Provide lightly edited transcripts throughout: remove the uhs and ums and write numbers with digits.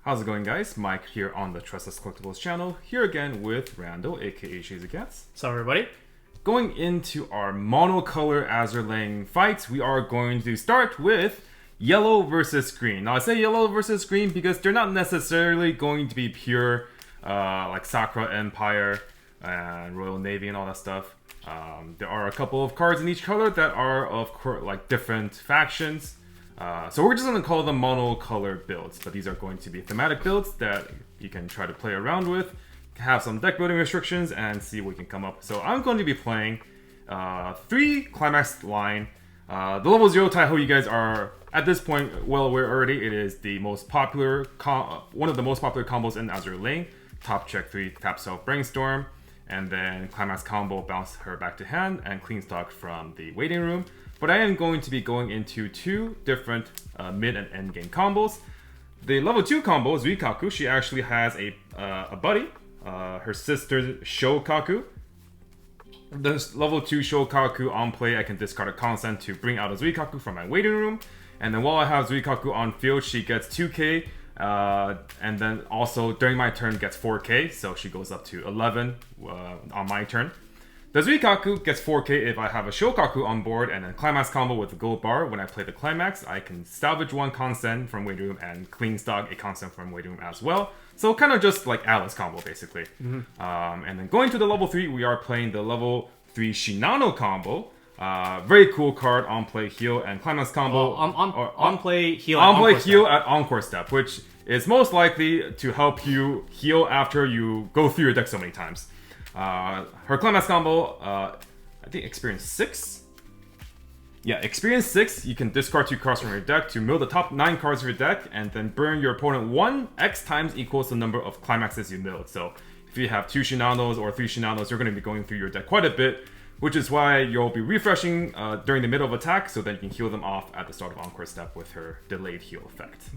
How's it going, guys? Mike here on the Tressa Collectibles channel, here again with Randall, aka Shizukatz. What's up, everybody? Going into our monocolor Azur lane fights, we are going to start with yellow versus green. Now I say yellow versus green because they're not necessarily going to be pure like Sakura Empire and Royal Navy and all that stuff. There are a couple of cards in each color that are of course like different factions. So we're just going to call them monocolor builds, but these are going to be thematic builds that you can try to play around with, have some deck building restrictions, and see what we can come up. So I'm going to be playing 3 Climax line. The level 0 Taiho, you guys are at this point well aware already. It is the most popular, one of the most popular combos in Azur lane. Top check 3, tap self brainstorm, and then Climax combo, bounce her back to hand, and clean stock from the waiting room. But I am going to be going into 2 different mid and end game combos. The level 2 combo, Zuikaku, she actually has a buddy, her sister Shokaku. This level 2 Shokaku on play, I can discard a consent to bring out a Zuikaku from my waiting room. And then while I have Zuikaku on field, she gets 2k. And then also during my turn gets 4k, so she goes up to 11 on my turn. The Zuikaku gets 4k if I have a Shokaku on board, and then Climax combo with the Goldbar. When I play the Climax, I can salvage 1 consent from waiting room and clean stock a consent from waiting room as well. So kind of just like Alice combo basically. And then going to the level 3, we are playing the level 3 Shinano combo. Very cool card, on play heal and Climax combo. On play heal. On play heal at Encore step, which is most likely to help you heal after you go through your deck so many times. Her Climax combo, I think experience 6? Yeah, experience 6, you can discard 2 cards from your deck to mill the top 9 cards of your deck, and then burn your opponent 1 X times equals the number of climaxes you milled. So if you have 2 Shinanos or 3 Shinanos, you're going to be going through your deck quite a bit, which is why you'll be refreshing during the middle of attack, so that you can heal them off at the start of Encore step with her delayed heal effect.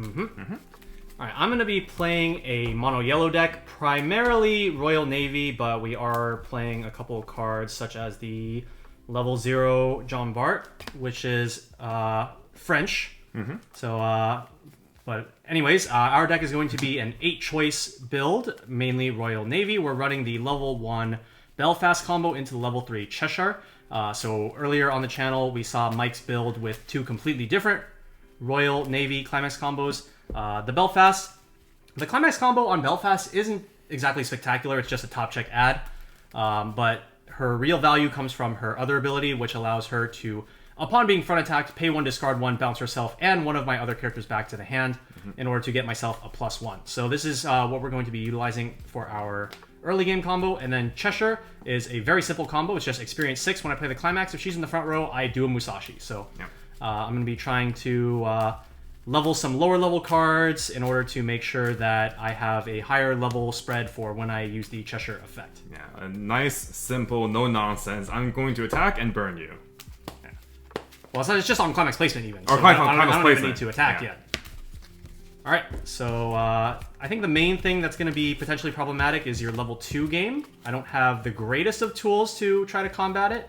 Alright, I'm going to be playing a mono yellow deck, primarily Royal Navy, but we are playing a couple of cards such as the level 0 Jean Bart, which is French. But anyways, our deck is going to be an 8-choice build, mainly Royal Navy. We're running the level 1 Belfast combo into the level 3 Cheshire. So earlier on the channel, we saw Mike's build with 2 completely different Royal Navy Climax combos. The Climax combo on Belfast isn't exactly spectacular, it's just a top check ad, but her real value comes from her other ability, which allows her to, upon being front attacked, pay 1, discard 1, bounce herself and one of my other characters back to the hand in order to get myself a +1. So this is what we're going to be utilizing for our early game combo. And then Cheshire is a very simple combo. It's just experience 6 when I play the Climax. If she's in the front row, I do a Musashi. So I'm going to be trying to level some lower level cards in order to make sure that I have a higher level spread for when I use the Cheshire effect. Yeah, a nice, simple, no nonsense. I'm going to attack and burn you. Yeah. Well, it's just on Climax placement even. Or so Climax I don't placement. even need to attack yet. Alright, so I think the main thing that's going to be potentially problematic is your level 2 game. I don't have the greatest of tools to try to combat it,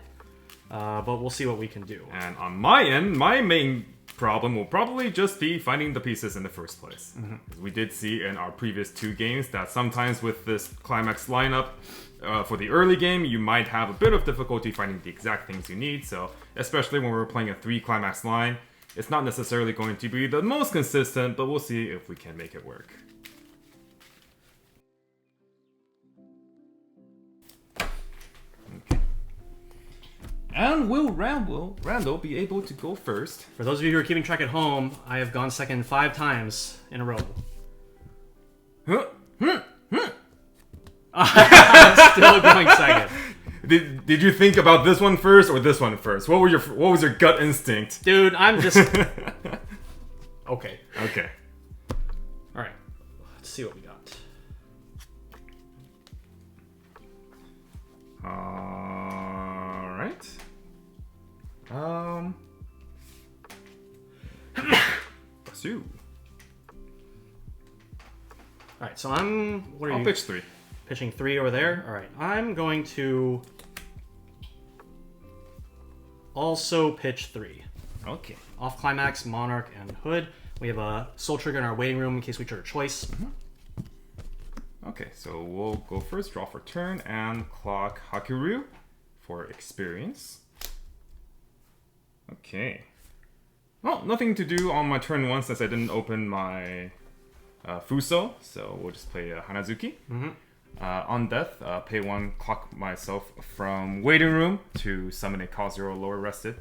but we'll see what we can do. And on my end, my main problem will probably just be finding the pieces in the first place. We did see in our previous 2 games that sometimes with this Climax lineup, for the early game, you might have a bit of difficulty finding the exact things you need. So especially when we're playing a 3 Climax line, it's not necessarily going to be the most consistent, but we'll see if we can make it work. Okay. And will Randall be able to go first? For those of you who are keeping track at home, I have gone second 5 times in a row. I'm still going second. Did you think about this one first or this one first? What was your gut instinct? Dude, I'm just okay. Okay. All right. Let's see what we got. All right. Azur. All right. So I'll pitch 3. Pitching 3 over there. All right. I'm going to also pitch 3. Okay. Off Climax, Monarch, and Hood. We have a Soul Trigger in our waiting room in case we trigger choice. Okay, so we'll go first, draw for turn, and clock Hakuryu for experience. Okay. Well, nothing to do on my turn one since I didn't open my Fuso, so we'll just play Hanazuki. On death, pay 1, clock myself from waiting room to summon a cost 0 lower rested.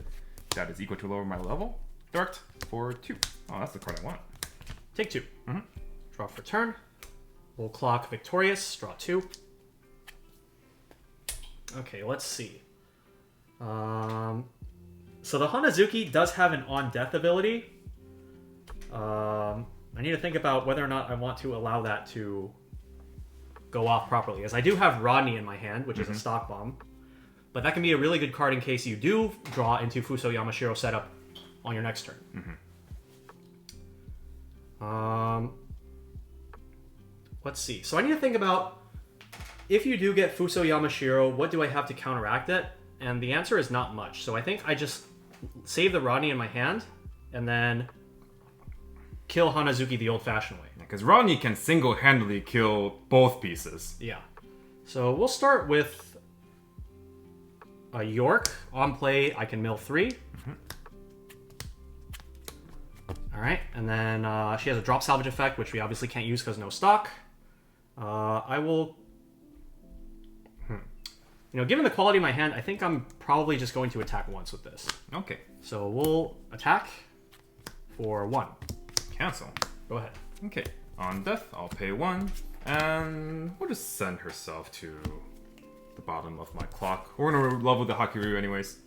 That is equal to lower my level. Direct for 2. Oh, that's the card I want. Take 2. Draw for turn. We'll clock Victorious, draw 2. Okay, let's see. So the Hanazuki does have an on-death ability. I need to think about whether or not I want to allow that to go off properly, as I do have Rodney in my hand, which is a stock bomb. But that can be a really good card in case you do draw into Fuso Yamashiro setup on your next turn. Let's see. So I need to think about, if you do get Fuso Yamashiro, what do I have to counteract it? And the answer is not much. So I think I just save the Rodney in my hand and then kill Hanazuki the old-fashioned way. Because Rodney can single-handedly kill both pieces. Yeah. So we'll start with a York. On play, I can mill 3. Alright, and then she has a drop salvage effect, which we obviously can't use because no stock. I will... You know, given the quality of my hand, I think I'm probably just going to attack once with this. Okay. So we'll attack for 1. Cancel. Go ahead. Okay. On death, I'll pay 1, and we'll just send herself to the bottom of my clock. We're gonna level the Hakuryu anyways.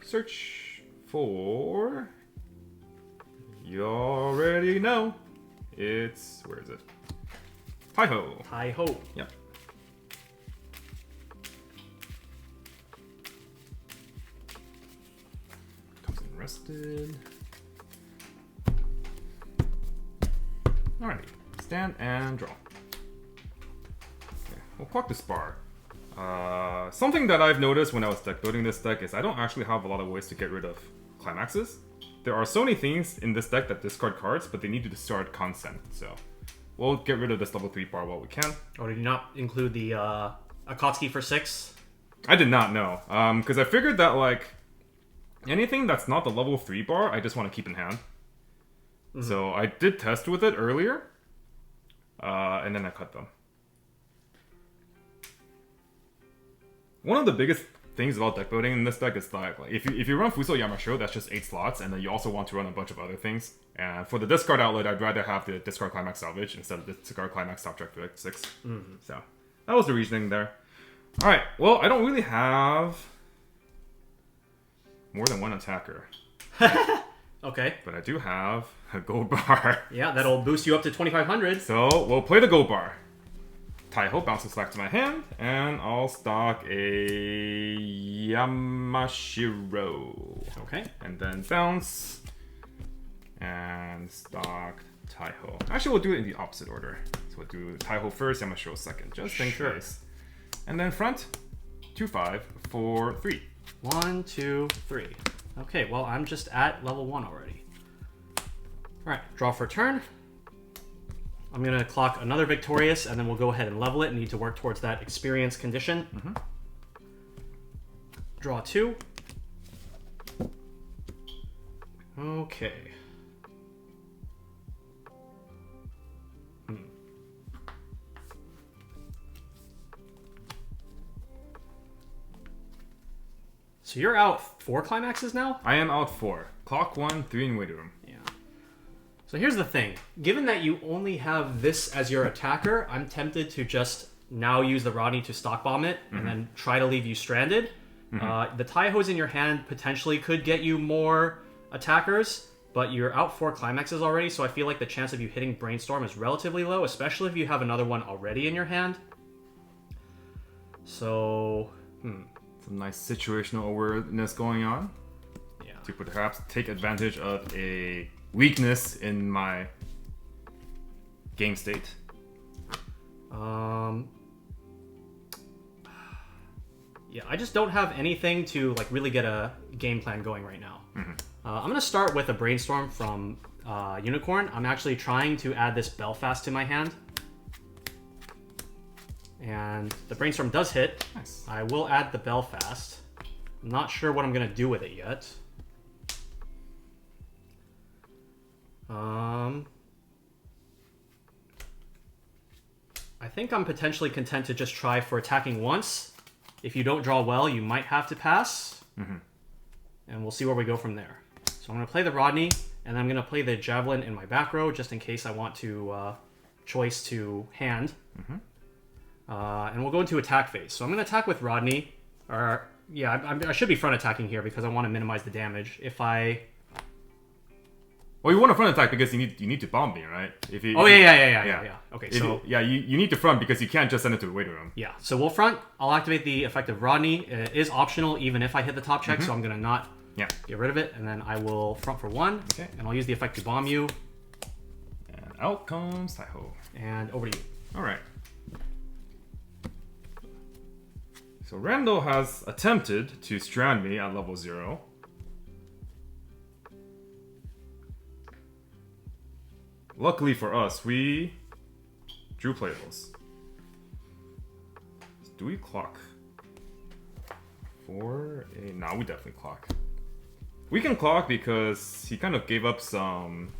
Search for... You already know. It's... Where is it? Taiho. Taiho. Yep. Comes in rested. Alrighty. Stand and draw. Okay, we'll clock this bar. Something that I've noticed when I was deck building this deck is I don't actually have a lot of ways to get rid of climaxes. There are so many things in this deck that discard cards, but they need to discard consent, so we'll get rid of this level 3 bar while we can. Oh, did you not include the Akatsuki for 6? I did not know, because I figured that, like, anything that's not the level 3 bar, I just want to keep in hand. So I did test with it earlier, and then I cut them. One of the biggest things about deck building in this deck is like if you run Fuso Yamashiro, that's just 8 slots, and then you also want to run a bunch of other things. And for the discard outlet, I'd rather have the discard climax salvage instead of the discard climax top track to 6. So that was the reasoning there. All right, well, I don't really have more than one attacker. Okay. But I do have a Goldbar. Yeah, that'll boost you up to 2,500. So we'll play the Goldbar. Taiho bounces back to my hand, and I'll stock a Yamashiro. Okay. And then bounce, and stock Taiho. Actually, we'll do it in the opposite order. So we'll do Taiho first, Yamashiro second, just in case. And then front, 2-5, 4-3. 1, 2, 3. Okay, well, I'm just at level 1 already. Alright, draw for turn. I'm going to clock another Victorious, and then we'll go ahead and level it. Need to work towards that experience condition. Draw 2. Okay. So you're out 4 climaxes now? I am out 4. Clock 1, 3 in waiting room. Yeah. So here's the thing. Given that you only have this as your attacker, I'm tempted to just now use the Rodney to stock bomb it and then try to leave you stranded. The Taihos in your hand potentially could get you more attackers, but you're out 4 climaxes already, so I feel like the chance of you hitting Brainstorm is relatively low, especially if you have another one already in your hand. So, Some nice situational awareness going on. Yeah. To perhaps take advantage of a weakness in my game state. Yeah, I just don't have anything to like really get game plan going right now. I'm going to start with a Brainstorm from Unicorn. I'm actually trying to add this Belfast to my hand. And the Brainstorm does hit. Nice. I will add the Belfast. I'm not sure what I'm going to do with it yet. I think I'm potentially content to just try for attacking once. If you don't draw well, you might have to pass. And we'll see where we go from there. So I'm going to play the Rodney, and I'm going to play the Javelin in my back row, just in case I want to choice to hand. And we'll go into attack phase. So I'm going to attack with Rodney. Or, yeah, I should be front attacking here because I want to minimize the damage. If I... Well, you want to front attack because you need to bomb me, right? If you, yeah. Okay, so... you need to front because you can't just send it to the waiting room. Yeah, so we'll front. I'll activate the effect of Rodney. It is optional even if I hit the top check, so I'm going to not get rid of it. And then I will front for 1. Okay. And I'll use the effect to bomb you. And out comes Taiho. And over to you. Alright. So Randall has attempted to strand me at level 0. Luckily for us, we drew playables. Do we clock? No, we definitely clock. We can clock because he kind of gave up some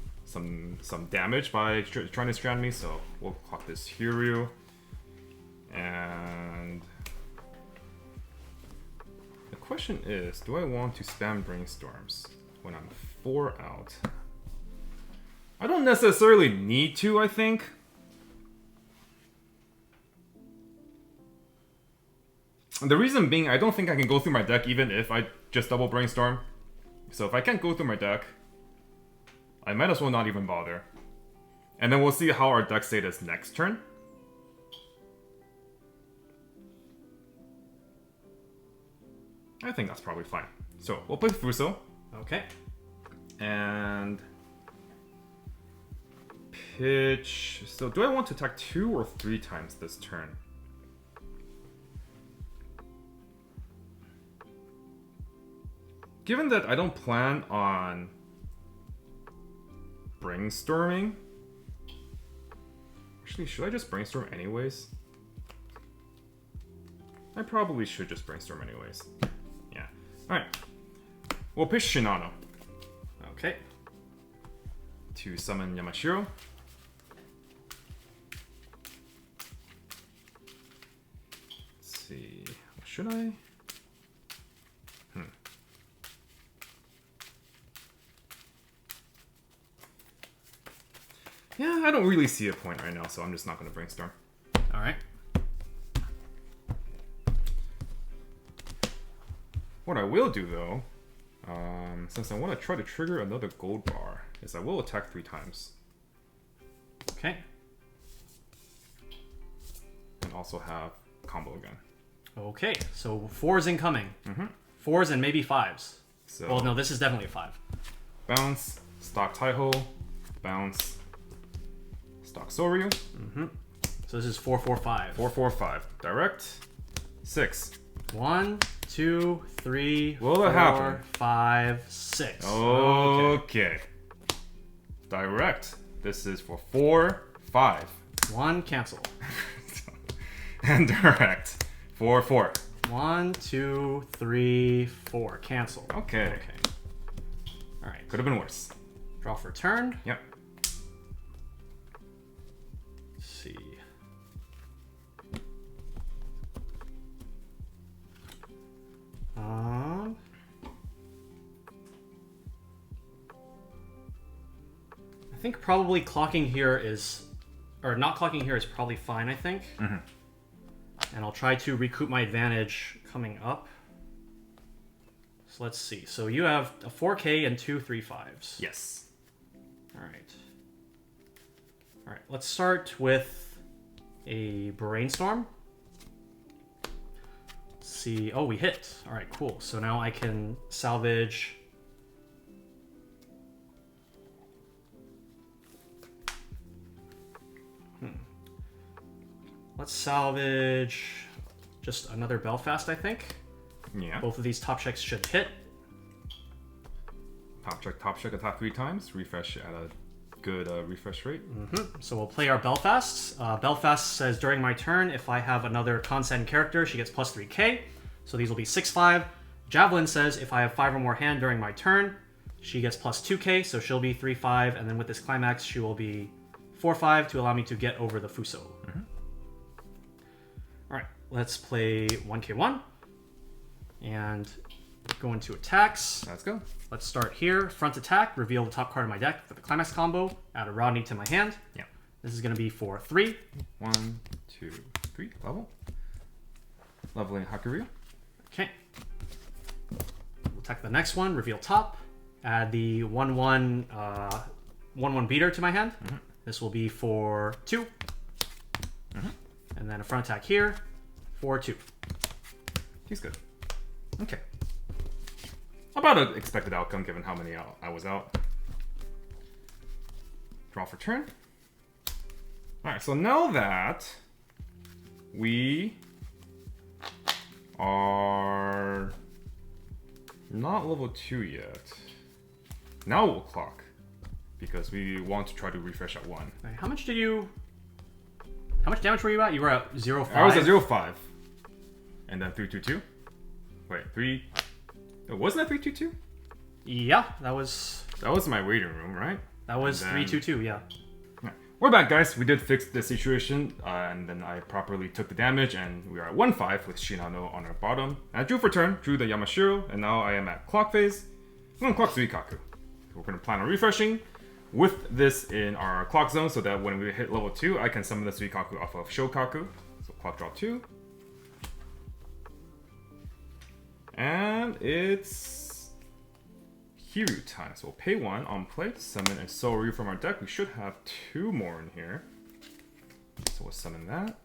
damage by trying to strand me, so we'll clock this Hiryu. And the question is, do I want to spam Brainstorms when I'm 4 out? I don't necessarily need to, I think. The reason being, I don't think I can go through my deck even if I just double Brainstorm. So if I can't go through my deck, I might as well not even bother. And then we'll see how our deck state is next turn. I think that's probably fine. So we'll play Fuso. Okay. And pitch. So do I want to attack 2 or 3 times this turn? Given that I don't plan on brainstorming, actually, should I just brainstorm anyways? I probably should just brainstorm anyways. Yeah. Alright. We'll pitch Shinano. Okay. To summon Yamashiro. Let's see. Should I? Yeah, I don't really see a point right now, so I'm just not going to brainstorm. Alright. What I will do, though, since I want to try to trigger another Goldbar, is I will attack 3 times. Okay. And also have combo again. Okay, so 4s incoming. 4s and maybe 5s. So, well, no, this is definitely a 5. Bounce, stock Taiho, bounce, stock Soryu. So this is 4, 4, 5. 4, 4, 5. Direct. 6. 1, 2, 3, Will 4, it happen? 5, 6. Okay. Direct. This is for 4, 5. 1, cancel. And direct. 4, 4. 1, 2, 3, 4. Cancel. Okay. Alright. Could have been worse. Draw for turn. Yep. Let's see. I think probably clocking here is... Or not clocking here is probably fine, I think. And I'll try to recoup my advantage coming up. So let's see. So you have a 4K and 2 3/5s. Yes. Alright. Alright, let's start with a Brainstorm. Let's see. Oh, we hit. Alright, cool. So now I can salvage... Let's salvage just another Belfast, I think. Yeah. Both of these top checks should hit. check top check attack 3 times. Refresh at a good refresh rate. So we'll play our Belfast. Belfast says during my turn, if I have another Consend character, she gets plus 3k. So these will be 6/5. Javelin says if I have 5 or more hand during my turn, she gets plus 2k, so she'll be 3/5. And then with this Climax, she will be 4/5 to allow me to get over the Fuso. Alright, let's play 1k1. And go into attacks. Let's go. Let's start here. Front attack, reveal the top card of my deck for the Climax combo. Add a Rodney to my hand. Yeah. This is going to be for 3. 1, 2, 3. Level. Leveling Hakuryu. Okay. We'll attack the next one. Reveal top. Add the 1/1 1/1 beater to my hand. This will be for 2. And then a front attack here for 2. He's good. Okay. About an expected outcome given how many I was out. Draw for turn. Alright, so now that we are not level 2 yet, now we'll clock. Because we want to try to refresh at 1. Right, how much damage were you at? You were at 0.5? I was at 0.5. And then 322. Wait, 3... Wasn't that 322? Yeah, that was my waiting room, right? That was 322, yeah. Right. We're back, guys. We did fix the situation, and then I properly took the damage, and we are at 1/5 with Shinano on our bottom. And I drew for turn, drew the Yamashiro, and now I am at clock phase. I'm going to clock Suikaku. We're going to plan on refreshing with this in our clock zone so that when we hit level 2, I can summon the Suikaku off of Shokaku. So clock draw 2. And it's Hiru time. So we'll pay 1 on play to summon a Soryu from our deck. We should have 2 more in here. So we'll summon that.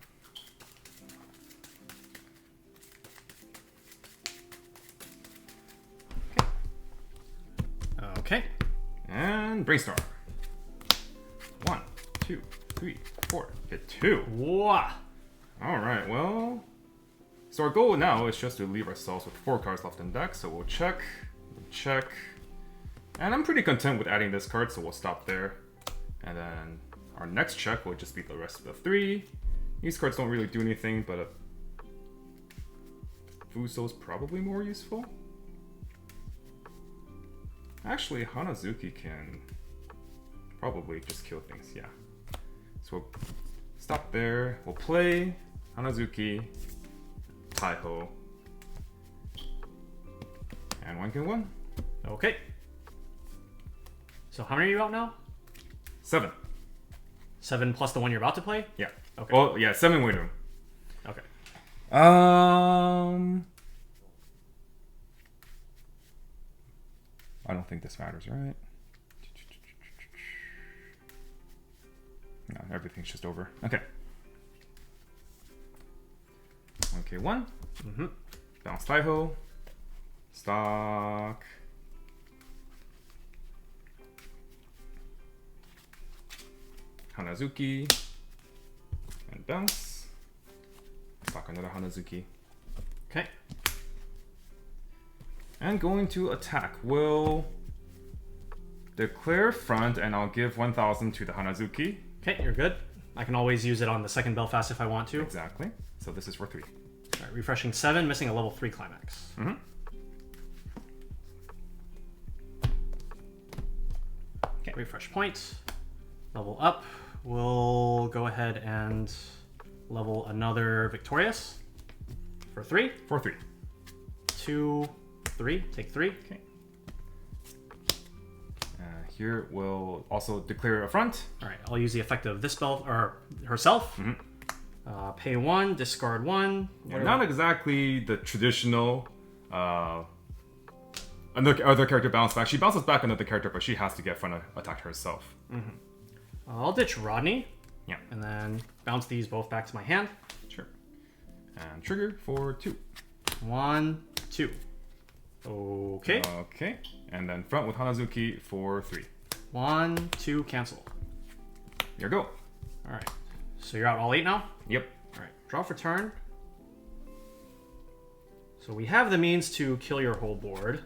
Okay. And Brainstorm. 1, 2, 3, 4. Hit 2. Wow. Alright, well... So our goal now is just to leave ourselves with 4 cards left in deck. So we'll check, and I'm pretty content with adding this card, so we'll stop there. And then our next check will just be the rest of the 3. These cards don't really do anything, but Fuso's probably more useful. Actually, Hanazuki can probably just kill things, yeah. So we'll stop there. We'll play Hanazuki, Taiho, and 1k1. Okay. So how many are you out now? 7. 7 plus the one you're about to play? Yeah. Okay. Well, yeah, 7 win room. Okay. I don't think this matters, right? No, everything's just over. Okay. 1k1. Bounce Taiho. Stock. Hanazuki. And bounce. Stock another Hanazuki. Okay. And going to attack. We'll declare front and I'll give 1,000 to the Hanazuki. Okay, you're good. I can always use it on the second Belfast if I want to. Exactly. So this is for 3. All right, refreshing 7, missing a level 3 climax. Okay, refresh point. Level up. We'll go ahead and level another Victorious for 3. For 3. 2, 3. Take 3. Okay. Here we'll also declare a front. All right, I'll use the effect of this spell or herself. Pay 1, discard 1. Yeah, not exactly the traditional other character bounce back. She bounces back another character, but she has to get front attack herself. I'll ditch Rodney. Yeah. And then bounce these both back to my hand. Sure. And trigger for 2. 1, 2. Okay. Okay. And then front with Hanazuki for 3. 1, 2, cancel. Here go. All right. So you're out all 8 now? Yep. All right. Draw for turn. So we have the means to kill your whole board.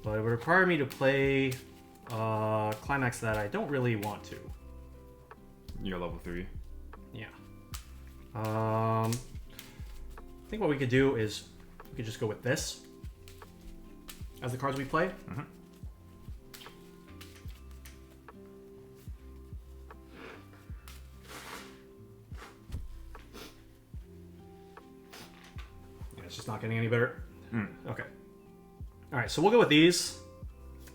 but it would require me to play climax that I don't really want to. You're level 3. Yeah. I think what we could do is we could just go with this as the cards we play. Mm-hmm. Yeah, it's just not getting any better. Mm. Okay. All right, so we'll go with these.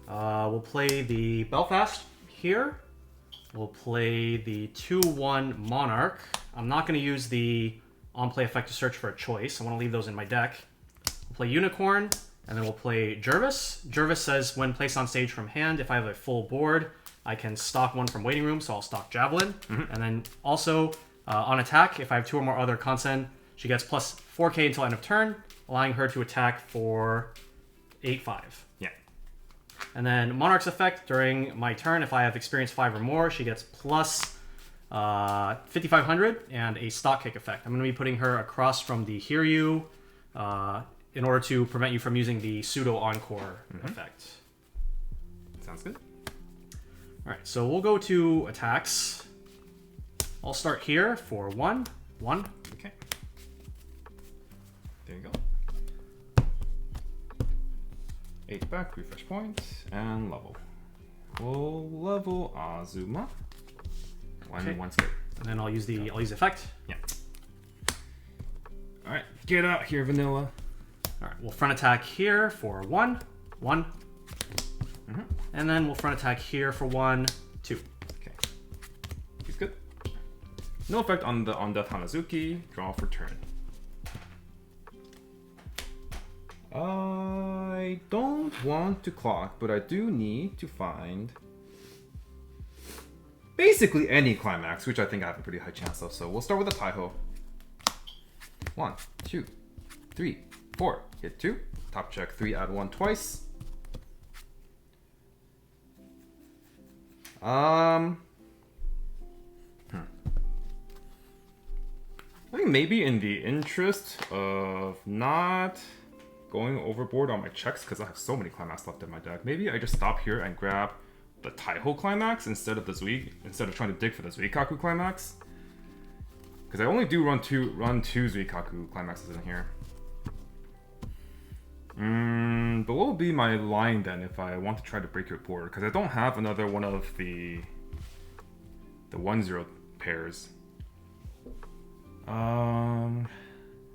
We'll play the Belfast here. We'll play the 2/1 Monarch. I'm not going to use the on-play effect to search for a choice. I want to leave those in my deck. We'll play Unicorn, and then we'll play Jervis. Jervis says, when placed on stage from hand, if I have a full board, I can stock one from Waiting Room, so I'll stock Javelin. Mm-hmm. And then also, on attack, if I have 2 or more other Consent, she gets plus 4k until end of turn, allowing her to attack for 8/5. Yeah. And then Monarch's effect, during my turn, if I have experience 5 or more, she gets plus 5,500 and a stock kick effect. I'm going to be putting her across from the Hear You in order to prevent you from using the pseudo encore effect. Sounds good. All right, so we'll go to attacks. I'll start here for 1. Okay. There you go. 8 back, refresh point, and level. We'll level Azuma. One scared. And then I'll use the effect. Yeah. All right, get out here, Vanilla. All right, we'll front attack here for 1. Mm-hmm. And then we'll front attack here for 1, 2. Okay. He's good. No effect on the on-death Hanazuki. Draw for turn. I don't want to clock, but I do need to find basically any climax, which I think I have a pretty high chance of. So we'll start with a Taiho. 1, 2, 3, 4. Hit 2. Top check 3, add 1 twice. I think maybe in the interest of not going overboard on my checks, because I have so many climax left in my deck, maybe I just stop here and grab the Taiho climax instead of trying to dig for the Zuikaku climax. Because I only do run two Zuikaku climaxes in here. But what would be my line then if I want to try to break your board? Because I don't have another one of the 1/0 pairs.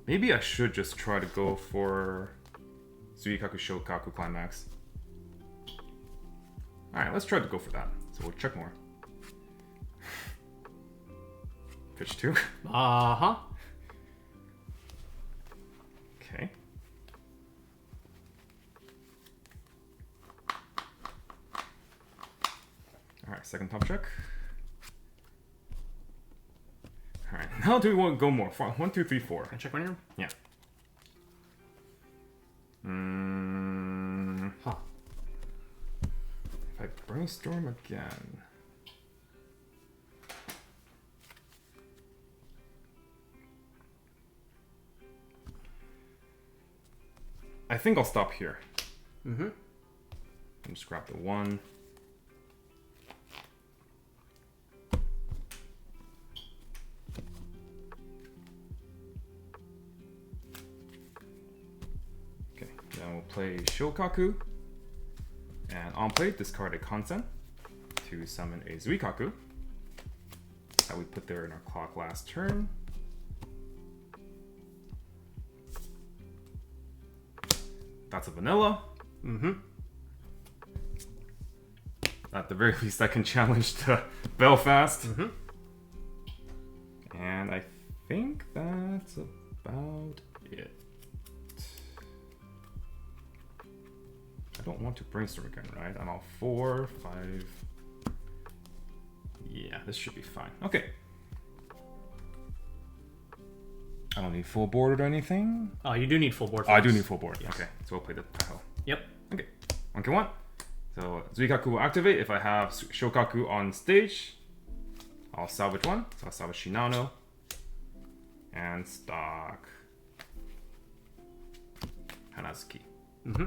Maybe I should just try to go for Zuikaku Shokaku climax. Alright, let's try to go for that. So we'll check more. Pitch 2. Uh-huh. Okay. Alright, second top check. Alright, now do we want to go more? 1, 2, 3, 4. Can I check one here? Yeah. Huh. If I brainstorm again. I think I'll stop here. Mm-hmm. And just grab the 1. Okay, then we'll play Shokaku. And on play, discard a Consent to summon a Zuikaku. That we put there in our clock last turn. That's a vanilla. Mm-hmm. At the very least, I can challenge the Belfast. Mm-hmm. And I think that's about it. I don't want to brainstorm again, right? I'm all 4, 5. Yeah, this should be fine. Okay. I don't need full board or anything. You do need full board. Oh, I do need full board. Yes. Okay, so we'll play the Taiho. Yep. Okay, 1k1. So Zuikaku will activate. If I have Shokaku on stage, I'll salvage 1. So I'll salvage Shinano. And stock Hanazuki. Mm-hmm.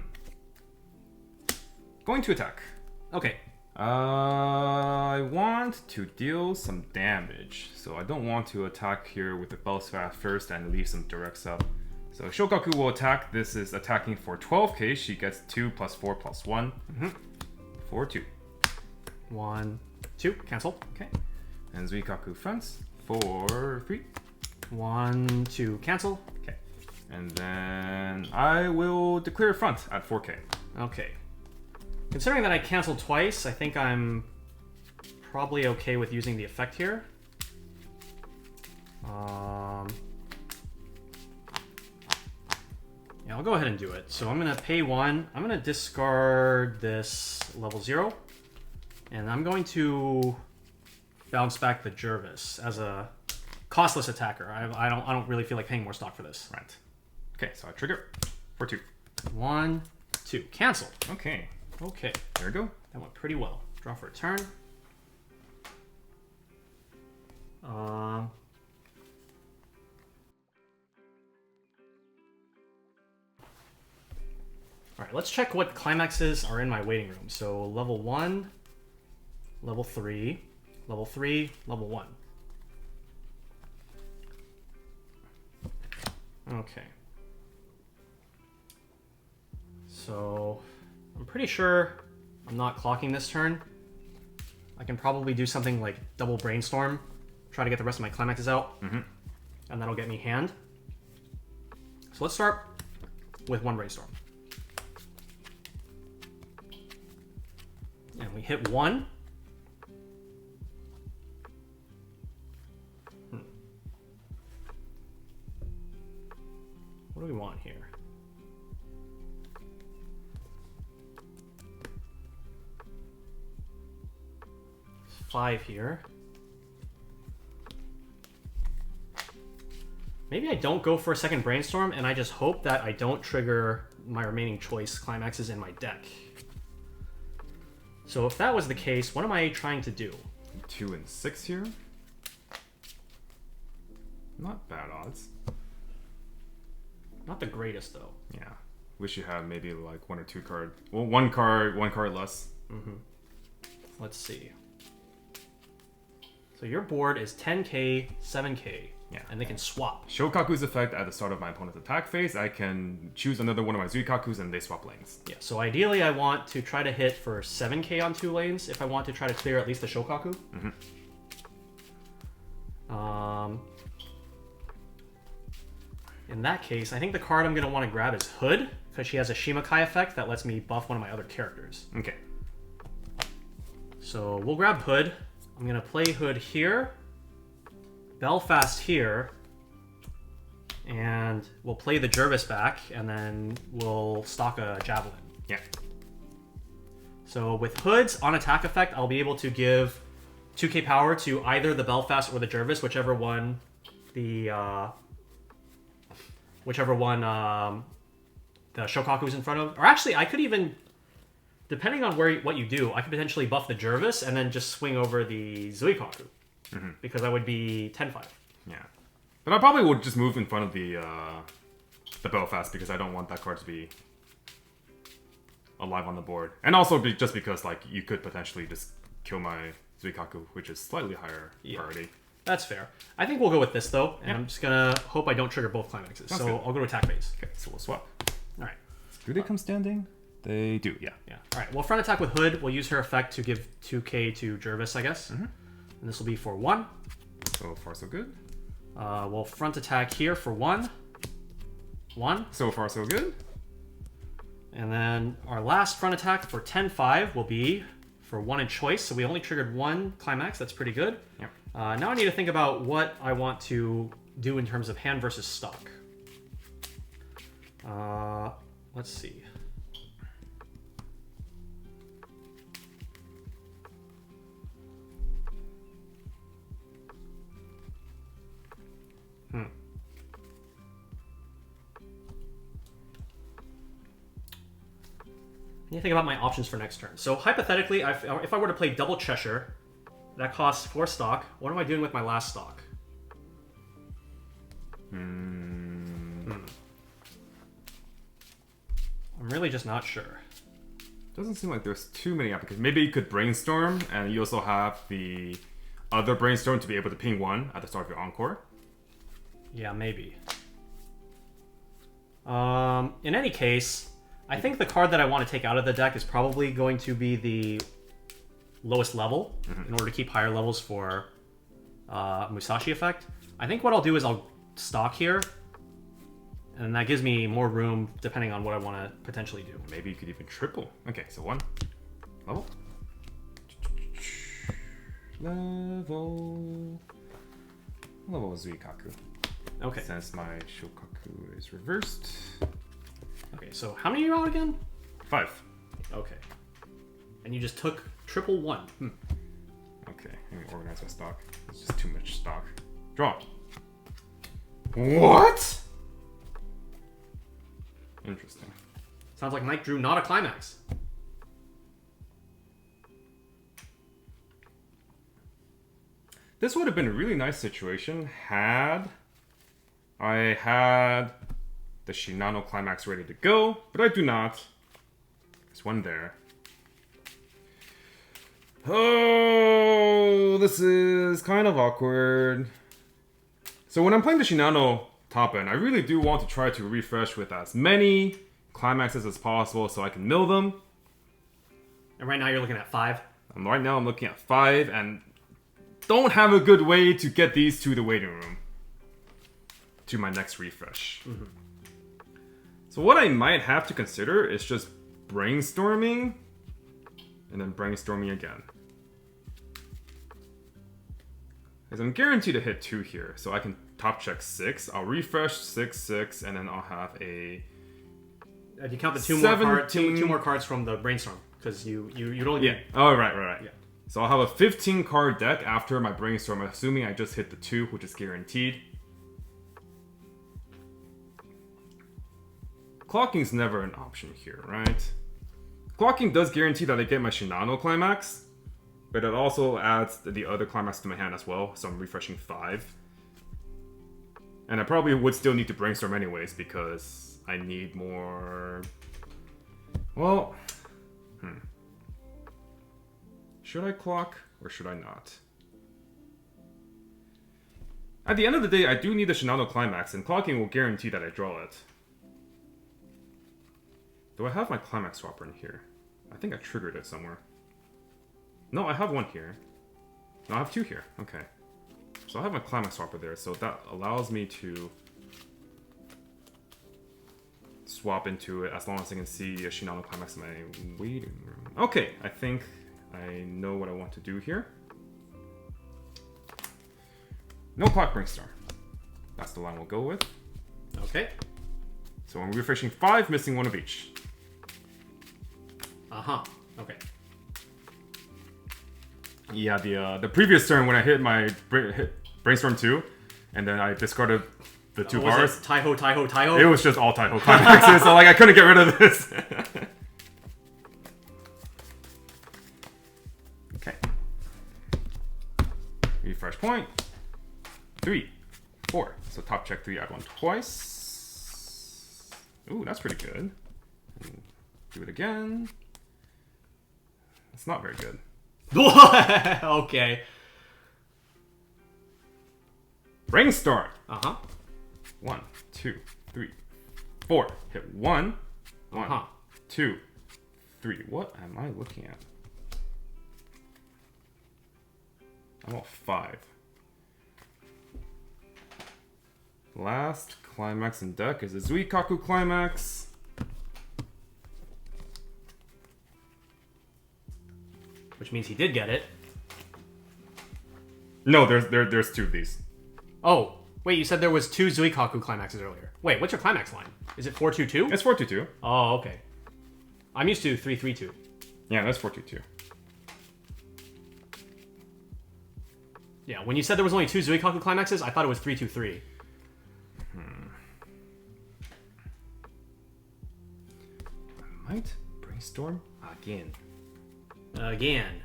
Going to attack. Okay. I want to deal some damage, so I don't want to attack here with the Bellsfast first and leave some directs up. So Shokaku will attack. This is attacking for 12k. She gets 2 plus 4 plus 1. For 2. 1, 2. Cancel. Okay. And Zuikaku fronts for 3. 1, 2. Cancel. Okay. And then I will declare front at 4k. Okay. Considering that I canceled twice, I think I'm probably okay with using the effect here. Yeah, I'll go ahead and do it. So I'm going to pay 1. I'm going to discard this level 0. And I'm going to bounce back the Jervis as a costless attacker. I don't really feel like paying more stock for this. Right. Okay, so I trigger for 2. 1, 2. Cancel. Okay. Okay. There we go. That went pretty well. Draw for a turn. Alright, let's check what climaxes are in my waiting room. So level 1, level 3, level 3, level 1. Okay. So I'm pretty sure I'm not clocking this turn. I can probably do something like double brainstorm, try to get the rest of my climaxes out, and that'll get me hand. So let's start with 1 brainstorm. And we hit 1. What do we want here? 5 here. Maybe I don't go for a second brainstorm and I just hope that I don't trigger my remaining choice climaxes in my deck. So if that was the case, what am I trying to do? 2 and 6 here. Not bad odds. Not the greatest though. Yeah. Wish you had maybe like 1 or 2 card. Well, one card less. Let's see. So your board is 10k, 7k. Yeah. And they can swap. Shokaku's effect at the start of my opponent's attack phase, I can choose another one of my Zuikakus and they swap lanes. Yeah, so ideally I want to try to hit for 7k on 2 lanes if I want to try to clear at least the Shokaku. In that case, I think the card I'm going to want to grab is Hood, because she has a Shimakai effect that lets me buff one of my other characters. Okay. So we'll grab Hood. I'm going to play Hood here, Belfast here, and we'll play the Jervis back, and then we'll stock a Javelin. Yeah. So with Hood's on attack effect, I'll be able to give 2k power to either the Belfast or the Jervis, whichever one the Shokaku's in front of. Or actually, I could even, depending on what you do, I could potentially buff the Jervis and then just swing over the Zuikaku. Because I would be 10-5. Yeah. But I probably would just move in front of the Belfast because I don't want that card to be alive on the board. And also just because like you could potentially just kill my Zuikaku, which is slightly higher priority. That's fair. I think we'll go with this though, and I'm just gonna hope I don't trigger both climaxes. Sounds so good. I'll go to attack phase. Okay, so we'll swap. All right. Do they come standing? They do, yeah. Yeah. All right. Well, front attack with Hood. We'll use her effect to give 2k to Jervis, I guess. And this will be for 1. So far, so good. We'll front attack here for 1. 1. So far, so good. And then our last front attack for 10-5 will be for 1 in choice. So we only triggered 1 climax. That's pretty good. Yep. Now I need to think about what I want to do in terms of hand versus stock. Let's see. I need to think about my options for next turn. So hypothetically, if I were to play double Cheshire, that costs 4 stock. What am I doing with my last stock? I'm really just not sure. Doesn't seem like there's too many applications. Maybe you could brainstorm, and you also have the other brainstorm to be able to ping 1 at the start of your encore. Yeah, maybe. In any case, I think the card that I want to take out of the deck is probably going to be the lowest level in order to keep higher levels for Musashi effect. I think what I'll do is I'll stock here, and that gives me more room depending on what I want to potentially do. Maybe you could even triple. Okay, so 1 level. Level Zuikaku. Okay. Since my Shokaku is reversed. Okay, so how many are you out again? 5. Okay. And you just took triple 1. Okay, let me organize my stock. It's just too much stock. Draw. What? Interesting. Sounds like Mike drew not a climax. This would have been a really nice situation had I had the Shinano climax ready to go, but I do not. There's one there. Oh, this is kind of awkward. So when I'm playing the Shinano top end, I really do want to try to refresh with as many climaxes as possible so I can mill them. And right now you're looking at 5. Right now I'm looking at 5 and don't have a good way to get these to the waiting room. To my next refresh. So what I might have to consider is just brainstorming and then brainstorming again. Because I'm guaranteed to hit 2 here, so I can top check 6. I'll refresh 6, 6, and then I'll have a... Do you count the two more cards from the brainstorm? Because you'd only... Yeah. Oh, right. Yeah. So I'll have a 15 card deck after my brainstorm, assuming I just hit the 2, which is guaranteed. Clocking's never an option here, right? Clocking does guarantee that I get my Shinano climax, but it also adds the other climax to my hand as well, so I'm refreshing 5. And I probably would still need to brainstorm anyways, because I need more... Well... Should I clock, or should I not? At the end of the day, I do need the Shinano climax, and clocking will guarantee that I draw it. Do I have my climax swapper in here? I think I triggered it somewhere. No, I have 1 here. No, I have 2 here. Okay. So I have my climax swapper there, so that allows me to swap into it as long as I can see a Shinano climax in my waiting room. Okay, I think I know what I want to do here. No clock brainstorm. That's the line we'll go with. Okay. So I'm refreshing 5, missing 1 of each. Okay. Yeah, the previous turn when I hit my brainstorm 2, and then I discarded the 2 bars. Taiho. It was just all Taiho climaxes, so like I couldn't get rid of this. Okay. Refresh point. 3, 4. So top check 3, add 1 twice. Ooh, that's pretty good. And do it again. It's not very good. Okay. Brainstorm. 1, 2, 3, 4. Hit 1. 1, 2, 3. What am I looking at? I want 5. Last climax in deck is a Zuikaku climax. Which means he did get it. No, there's 2 of these. Oh, wait, you said there was 2 Zuikaku climaxes earlier. Wait, what's your climax line? Is it 422? It's 422. Oh, okay. I'm used to 332. Yeah, that's 422. Yeah, when you said there was only 2 Zuikaku climaxes, I thought it was 323. I might brainstorm again. Again.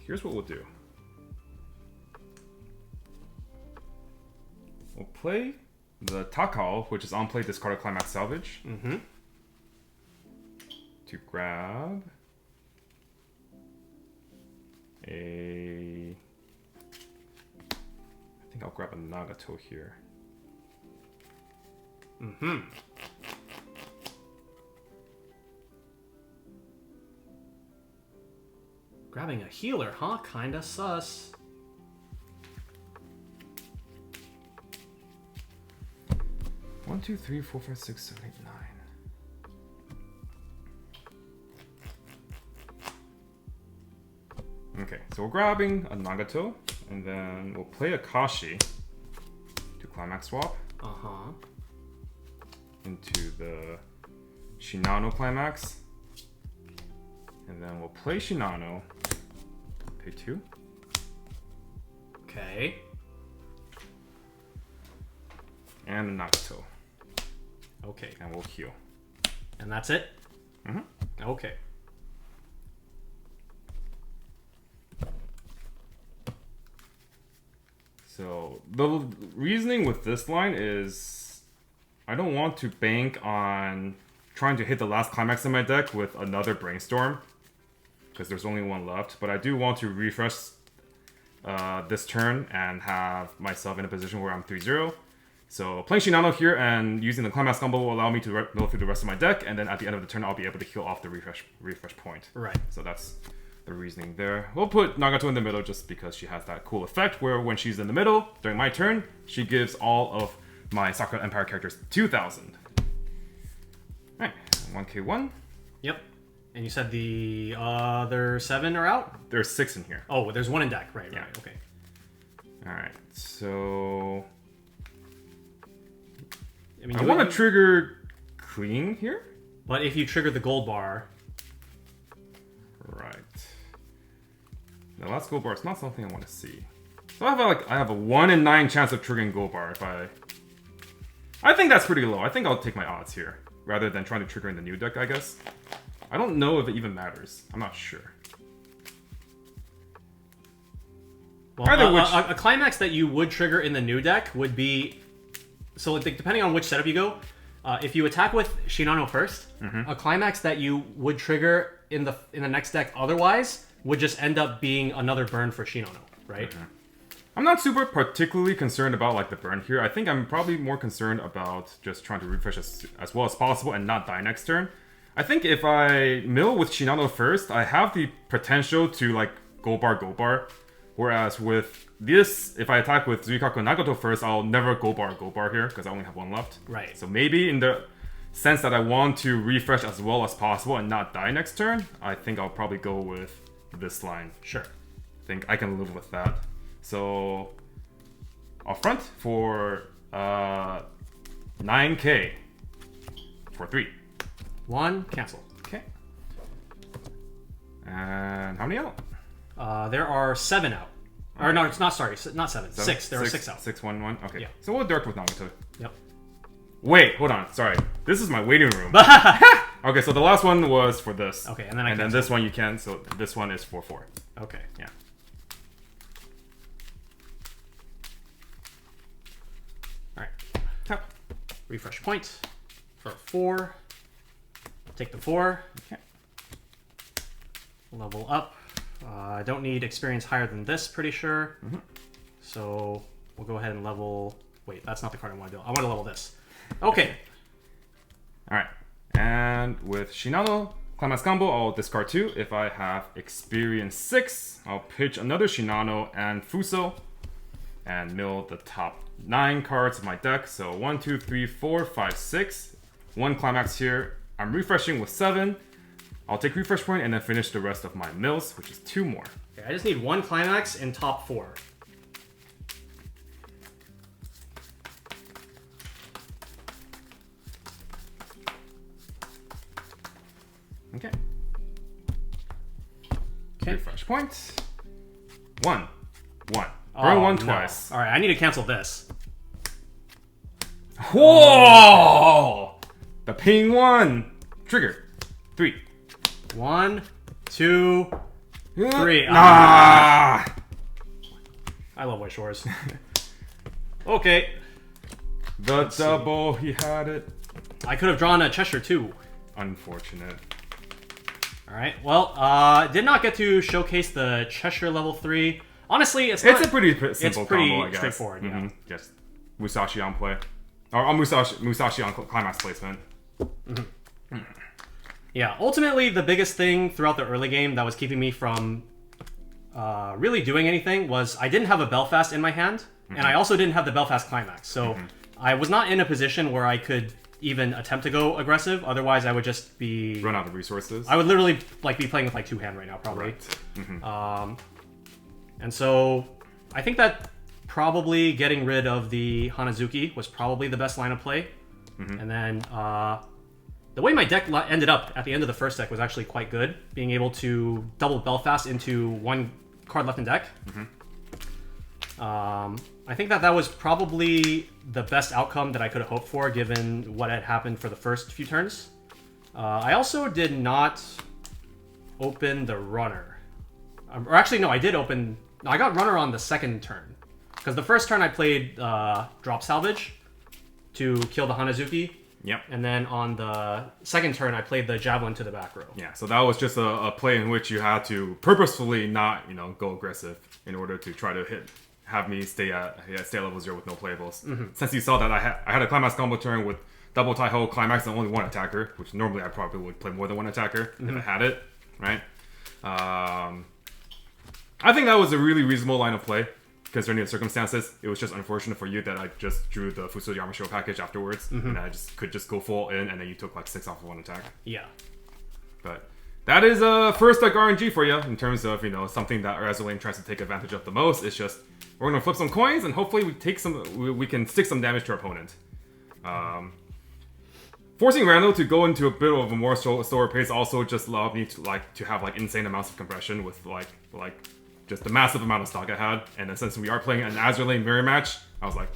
here's what we'll do. We'll play the Takao, which is on play, discard a Climax Salvage. To grab a... I think I'll grab a Nagato here. Grabbing a healer, huh? Kinda sus. One, two, three, four, five, six, seven, eight, nine. Okay, so we're grabbing a Nagato, and then we'll play a Kashi to Climax Swap into the Shinano Climax. And then we'll play Shinano, pay 2. Okay. And a Nagato. Okay. And we'll heal. And that's it? Okay. So the reasoning with this line is I don't want to bank on trying to hit the last climax in my deck with another Brainstorm because there's only one left, but I do want to refresh this turn and have myself in a position where I'm 3-0. So playing Shinano here and using the Climax combo will allow me to mill through the rest of my deck, and then at the end of the turn I'll be able to heal off the refresh point. Right. So that's the reasoning there. We'll put Nagato in the middle just because she has that cool effect where when she's in the middle, during my turn, she gives all of my Sakura Empire characters 2,000. Alright, 1k1. Yep. And you said the other 7 are out? There's 6 in here. Oh, there's 1 in deck. Right, Yeah. right, okay. Alright, so... I I want to trigger Clean here? But if you trigger the Goldbar... Right. The last Goldbar is not something I want to see. So I have a 1 in 9 chance of triggering Goldbar if I think that's pretty low. I think I'll take my odds here, rather than trying to trigger in the new deck, I guess. I don't know if it even matters. I'm not sure. Well, a climax that you would trigger in the new deck would be... So depending on which setup you go, if you attack with Shinano first, a climax that you would trigger in the next deck otherwise would just end up being another burn for Shinano, right? I'm not super particularly concerned about like the burn here. I think I'm probably more concerned about just trying to refresh as well as possible and not die next turn. I think if I mill with Shinano first, I have the potential to like Goldbar. Whereas with this, if I attack with Zuikaku and Nagato first, I'll never Goldbar here because I only have 1 left. Right. So maybe in the sense that I want to refresh as well as possible and not die next turn, I think I'll probably go with this line. Sure. I think I can live with that. So I'll front for 9k for 3. 1, cancel. Okay. And how many out? There are 7 out. Or no, it's not, sorry, not 7. 6. There are 6 out. 6, 1, 1. Okay. Yeah. So we'll direct with Nagato. Yep. Wait, hold on. Sorry. This is my waiting room. Okay, so the last one was for this. Okay, and then this one you can. So this one is for 4. Okay. Yeah. Alright. Tap. Refresh point for 4. Take the 4. Okay. Level up. I don't need experience higher than this, pretty sure. So we'll go ahead and level... Wait, that's not the card I want to do. I want to level this. Okay. Alright. And with Shinano, Climax combo, I'll discard 2. If I have experience 6, I'll pitch another Shinano and Fuso. And mill the top 9 cards of my deck. So 1, 2, 3, 4, 5, 6. 1 Climax here. I'm refreshing with 7. I'll take refresh point and then finish the rest of my mills, which is 2 more. Okay, I just need 1 climax in top 4. Okay. Refresh point. 1. 1. Burn 1 twice. Alright, I need to cancel this. Whoa! The ping 1. Trigger. 3. 1, 2, 3. Ah! I love Weiss Schwarz. Okay. The double, he had it. I could have drawn a Cheshire too. Unfortunate. Alright, well, did not get to showcase the Cheshire level 3. Honestly, it's a pretty simple pretty combo, I guess. straightforward, yeah. Just Musashi on play. Or Musashi on climax placement. Yeah, ultimately, the biggest thing throughout the early game that was keeping me from really doing anything was I didn't have a Belfast in my hand, and I also didn't have the Belfast climax. So I was not in a position where I could even attempt to go aggressive. Otherwise, I would just be... Run out of resources. I would literally be playing with 2 hand right now, probably. Right. And so I think that probably getting rid of the Hanazuki was probably the best line of play. And then the way my deck ended up at the end of the first deck was actually quite good, being able to double Belfast into 1 card left in deck. I think that was probably the best outcome that I could have hoped for, given what had happened for the first few turns. I also did not open the runner. Or actually, no, I did open... No, I got runner on the second turn. Because the first turn I played drop salvage to kill the Hanazuki. Yep. And then on the second turn, I played the javelin to the back row. Yeah, so that was just a play in which you had to purposefully not, go aggressive in order to try to have me stay at level 0 with no playables. Since you saw that I had a climax combo turn with double Taiho climax and only 1 attacker, which normally I probably would play more than 1 attacker if I had it, right? I think that was a really reasonable line of play concerning the circumstances. It was just unfortunate for you that I just drew the Fuso Yamasho package afterwards, and I could just go full in, and then you took 6 off of 1 attack. Yeah. But that is first deck RNG for you in terms of something that Azur Lane tries to take advantage of the most. It's just we're gonna flip some coins, and hopefully we can stick some damage to our opponent. Forcing Randall to go into a bit of a more slower pace also just allowed me to have insane amounts of compression with just the massive amount of stock I had. And then since we are playing an Azur Lane mirror match, I was like,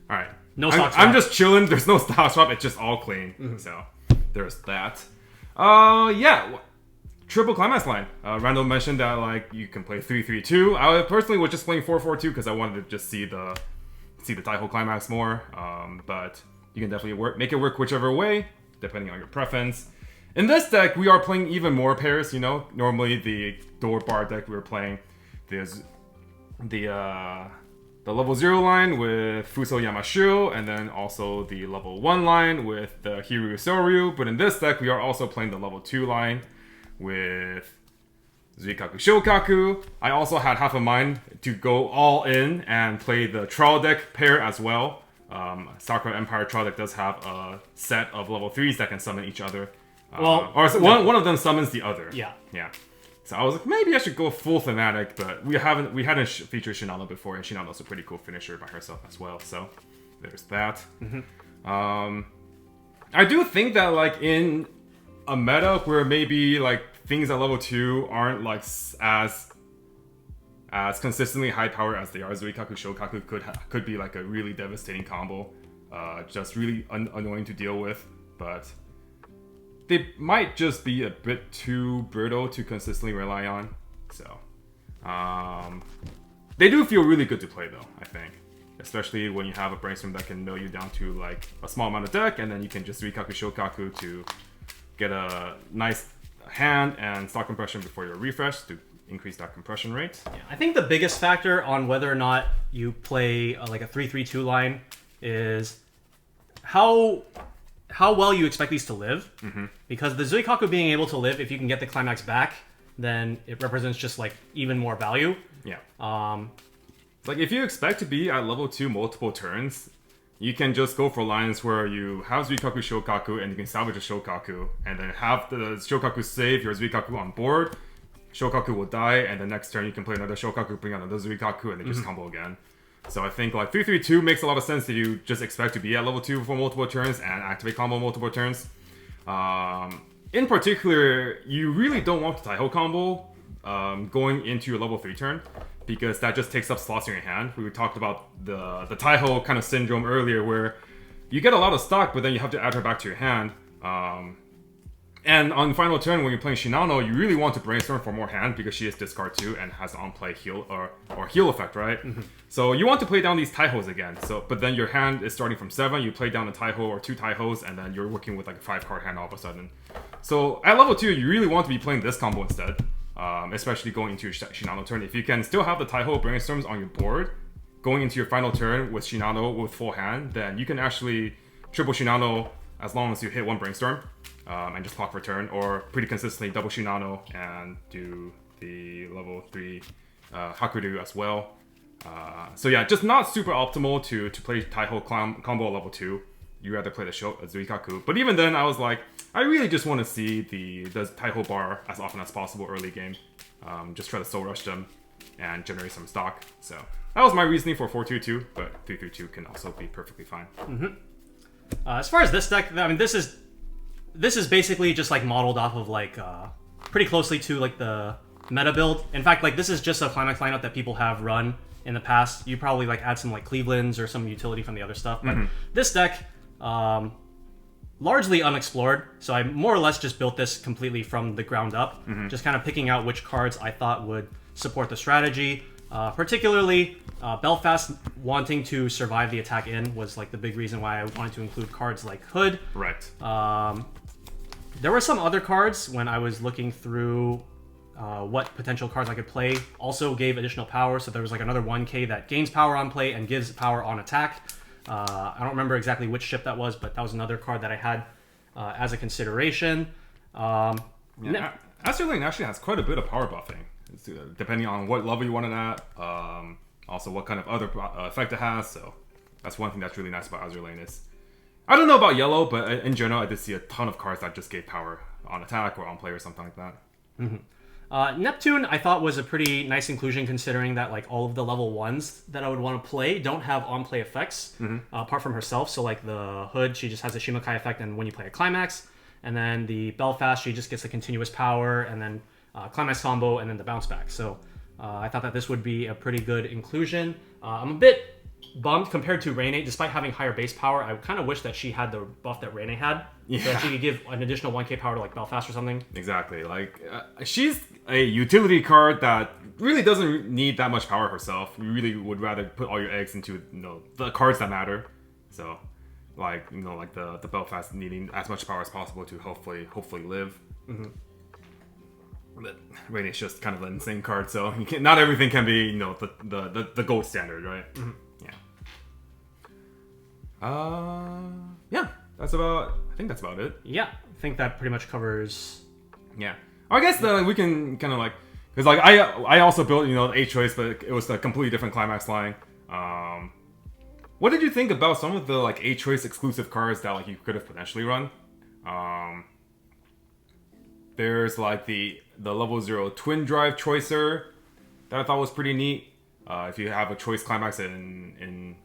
all right, no stock swap. I'm just chilling. There's no stock swap. It's just all clean. So there's that. Yeah. Triple climax line. Randall mentioned that you can play 3-3-2. I personally was just playing 4-4-2 because I wanted to just see the Taiho climax more. But you can definitely make it work whichever way, depending on your preference. In this deck, we are playing even more pairs. Normally the Goldbar deck we were playing, there's the level 0 line with Fuso Yamashu, and then also the level 1 line with the Hiru Soryu. But in this deck, we are also playing the level 2 line with Zuikaku Shokaku. I also had half a mind to go all in and play the Trial deck pair as well. Sakura Empire Trial deck does have a set of level 3s that can summon each other. One of them summons the other. Yeah. So I was like, maybe I should go full thematic, but we hadn't featured Shinano before, and Shinano's a pretty cool finisher by herself as well. So there's that. I do think that in a meta where maybe things at level 2 aren't as consistently high power as they are, Zuikaku Shokaku could be a really devastating combo, just really annoying to deal with, but they might just be a bit too brittle to consistently rely on. So they do feel really good to play though, I think. Especially when you have a brainstorm that can mill you down to a small amount of deck, and then you can just Zuikaku Shokaku to get a nice hand and stock compression before your refresh to increase that compression rate. Yeah, I think the biggest factor on whether or not you play a 3-3-2 line is how well you expect these to live. Because the Zuikaku being able to live, if you can get the climax back, then it represents just even more value. Yeah. If you expect to be at level 2 multiple turns, you can just go for lines where you have Zuikaku Shokaku and you can salvage a Shokaku, and then have the Shokaku save your Zuikaku on board. Shokaku will die, and the next turn you can play another Shokaku, bring out another Zuikaku, and then just combo again. So I think 3-3-2 makes a lot of sense that you just expect to be at level 2 for multiple turns and activate combo multiple turns. In particular, you really don't want the Taiho combo going into your level 3 turn, because that just takes up slots in your hand. We talked about the Taiho kind of syndrome earlier, where you get a lot of stock, but then you have to add her back to your hand. And on final turn, when you're playing Shinano, you really want to brainstorm for more hand because she is discard 2 and has an on-play heal or heal effect, right? So you want to play down these Taihos again. But then your hand is starting from 7, you play down a Taiho or 2 Taihos, and then you're working with like a 5-card hand all of a sudden. So at level 2, you really want to be playing this combo instead, especially going into your Shinano turn. If you can still have the Taiho brainstorms on your board, going into your final turn with Shinano with full hand, then you can actually triple Shinano as long as you hit 1 brainstorm. And just clock for turn, or pretty consistently double Shinano and do the level 3 Hakudu as well. So yeah, just not super optimal to play Taiho combo level 2. You rather play the Zuikaku. But even then, I was like, I really just want to see the Taiho bar as often as possible early game. Just try to soul rush them and generate some stock. So that was my reasoning for 4-2-2, but 3-3-2 can also be perfectly fine. As far as this deck, I mean, this is basically just like modeled off of like pretty closely to like the meta build. In fact, like this is just a Climax lineup that people have run in the past. You probably like add some like Cleveland's or some utility from the other stuff. But this deck, largely unexplored. So I more or less just built this completely from the ground up. Just kind of picking out which cards I thought would support the strategy. Particularly, Belfast wanting to survive the attack in was like the big reason why I wanted to include cards like Hood. Right. There were some other cards when I was looking through what potential cards I could play. Also gave additional power, so there was like another 1k that gains power on play and gives power on attack. I don't remember exactly which ship that was, but that was another card that I had as a consideration. Astro Lane actually has quite a bit of power buffing, depending on what level you want it at. Also what kind of other effect it has, so that's one thing that's really nice about Azur Lane is... I don't know about yellow, but in general, I did see a ton of cards that just gave power on attack or on play or something like that. Neptune, I thought was a pretty nice inclusion considering that like all of the level 1s that I would want to play don't have on-play effects, apart from herself. So like the Hood, she just has a Shimakai effect and when you play a Climax. And then the Belfast, she just gets a continuous power and then Climax combo and then the bounce back. So I thought that this would be a pretty good inclusion. I'm a bit bummed compared to Rene, despite having higher base power. I kind of wish that she had the buff that Rene had, so that she could give an additional 1k power to like Belfast or something. Exactly. Like she's a utility card that really doesn't need that much power herself. You really would rather put all your eggs into the cards that matter. So like like the Belfast needing as much power as possible to hopefully live. But Rene is just kind of an insane card, so not everything can be the gold standard, right? Yeah, that's about. I think that's about it. Yeah, I think that pretty much covers. Yeah, I guess we can kind of like because like I also built the 8 choice, but it was a completely different Climax line. What did you think about some of the like 8 choice exclusive cards that like you could have potentially run? There's like the level 0 Twin Drive Choicer that I thought was pretty neat. If you have a choice Climax in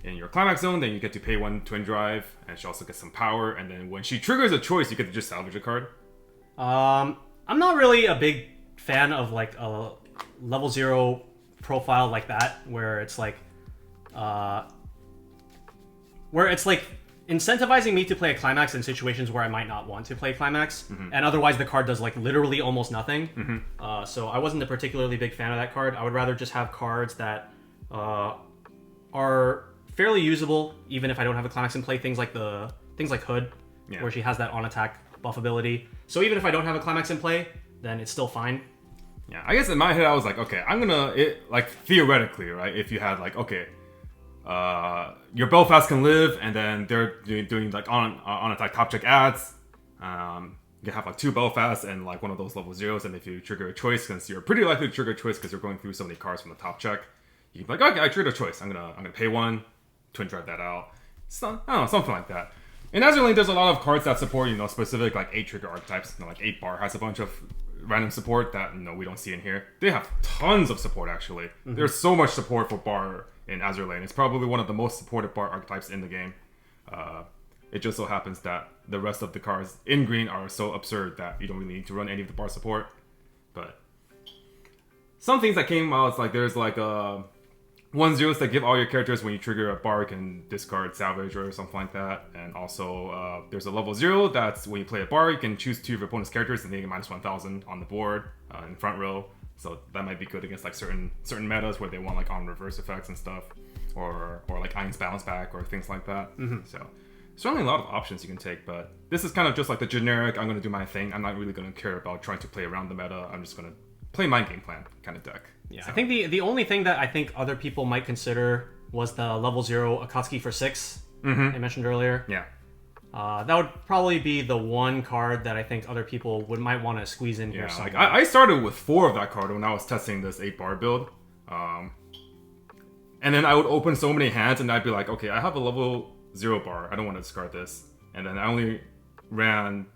your Climax zone, then you get to pay 1 Twin Drive, and she also gets some power, and then when she triggers a choice, you get to just salvage a card. I'm not really a big fan of like a level 0 profile like that, where it's like incentivizing me to play a Climax in situations where I might not want to play Climax, and otherwise the card does like literally almost nothing. So I wasn't a particularly big fan of that card. I would rather just have cards that are fairly usable, even if I don't have a Climax in play. Things like Hood, where she has that on attack buff ability. So even if I don't have a Climax in play, then it's still fine. Yeah, I guess in my head I was like, okay, like theoretically, right? If you had like, okay, your Belfast can live, and then they're doing like on attack top check ads. You have like 2 Belfast and like one of those level 0s, and if you trigger a choice, since you're pretty likely to trigger a choice because you're going through so many cards from the top check, you can be like, okay, I triggered a choice. I'm gonna pay 1. Twin Drive that out. I don't know, something like that. In Azur Lane, there's a lot of cards that support, specific like 8 trigger archetypes. Like 8 Bar has a bunch of random support that we don't see in here. They have tons of support actually. There's so much support for Bar in Azur Lane. It's probably one of the most supported Bar archetypes in the game. It just so happens that the rest of the cards in green are so absurd that you don't really need to run any of the Bar support. But some things that came out, it's like there's like 1/0s that give all your characters when you trigger a bar, you can discard salvage or something like that. And also, there's a level 0 that's when you play a bar, you can choose 2 of your opponent's characters and they get -1000 on the board in front row. So that might be good against like certain metas where they want like on reverse effects and stuff, or like Iron's bounce back or things like that. So certainly a lot of options you can take, but this is kind of just like the generic, I'm going to do my thing. I'm not really going to care about trying to play around the meta. I'm just going to play my game plan kind of deck. Yeah, so. I think the only thing that I think other people might consider was the level 0 Akatsuki for 6 I mentioned earlier. Yeah. That would probably be the one card that I think other people might want to squeeze in here. Yeah, somewhere. like I started with 4 of that card when I was testing this 8-bar build. And then I would open so many hands and I'd be like, okay, I have a level 0 bar. I don't want to discard this. And then I only ran,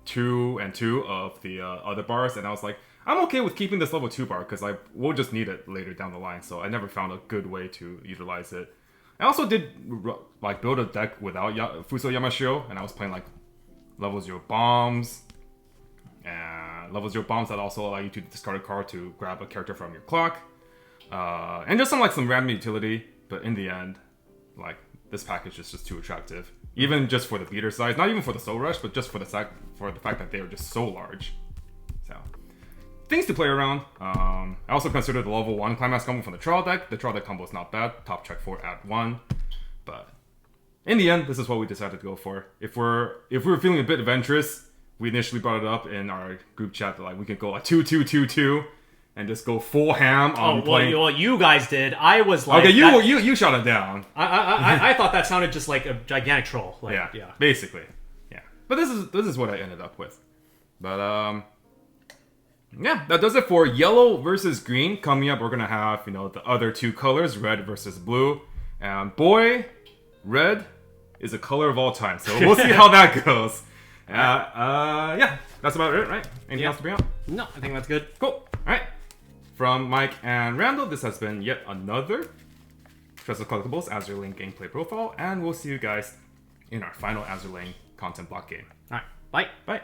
2 and 2 of the other bars. And I was like, I'm okay with keeping this level 2 bar because I will just need it later down the line. So I never found a good way to utilize it. I also did like build a deck without Fuso Yamashiro, and I was playing like level 0 bombs. Level 0 bombs that also allow you to discard a card to grab a character from your clock. And just some random utility, but in the end, like this package is just too attractive. Even just for the beater size, not even for the Soul Rush, but just for the fact that they are just so large. So, things to play around. I also consider the level 1 Climax combo from the trial deck. The trial deck combo is not bad. Top check 4 at 1. But in the end, this is what we decided to go for. If we're feeling a bit adventurous, we initially brought it up in our group chat that like we could go like 2-2-2-2 and just go full ham on playing. Well, you guys did. I was like, okay, you shot it down. I thought that sounded just like a gigantic troll. Like, yeah, basically, yeah. But this is what I ended up with. But yeah, that does it for yellow versus green. Coming up, we're gonna have the other 2 colors, red versus blue. And boy, red is a color of all time. So we'll see how that goes. Yeah, that's about it, right? Anything else to bring up? No, I think that's good. Cool. All right. From Mike and Randall, this has been yet another Tressa Collectibles Azur Lane gameplay profile, and we'll see you guys in our final Azur Lane content block game. All right, bye. Bye.